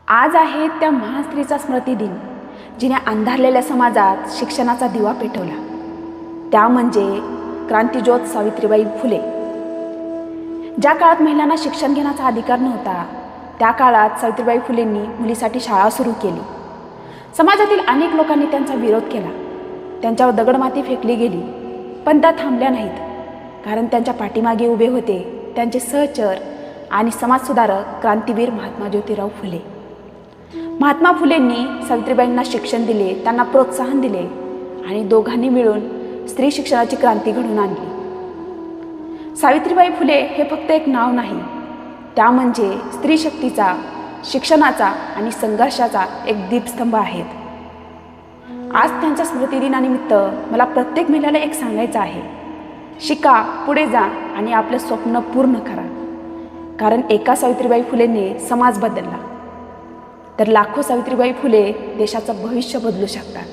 आज आहे त्या महान स्त्रीचा स्मृतिदिन, जिने अंधारलेल्या समाजात शिक्षणाचा दिवा पेटवला. त्या म्हणजे क्रांतिज्योत सावित्रीबाई फुले. ज्या काळात महिलांना शिक्षण घेण्याचा अधिकार नव्हता, त्या काळात सावित्रीबाई फुलेंनी मुलीसाठी शाळा सुरू केली. समाजातील अनेक लोकांनी त्यांचा विरोध केला. त्यांच्यावर दगडमाती फेकली गेली, पण त्या थांबल्या नाहीत. कारण त्यांच्या पाठीमागे उभे होते त्यांचे सहचर आणि समाजसुधारक क्रांतीवीर महात्मा ज्योतिराव फुले. महात्मा फुलेंनी सावित्रीबाईंना शिक्षण दिले, त्यांना प्रोत्साहन दिले आणि दोघांनी मिळून स्त्री शिक्षणाची क्रांती घडवून आणली. सावित्रीबाई फुले हे फक्त एक नाव नाही, त्या म्हणजे स्त्री शक्तीचा, शिक्षणाचा आणि संघर्षाचा एक दीपस्तंभ आहेत. आज त्यांच्या स्मृतिदिनानिमित्त मला प्रत्येक महिलेला एक सांगायचं आहे: शिका, पुढे जा आणि आपलं स्वप्न पूर्ण करा. कारण एका सावित्रीबाई फुलेंनी समाज बदलला, तर लाखो सावित्रीबाई फुले देशाचं भविष्य बदलू शकतात.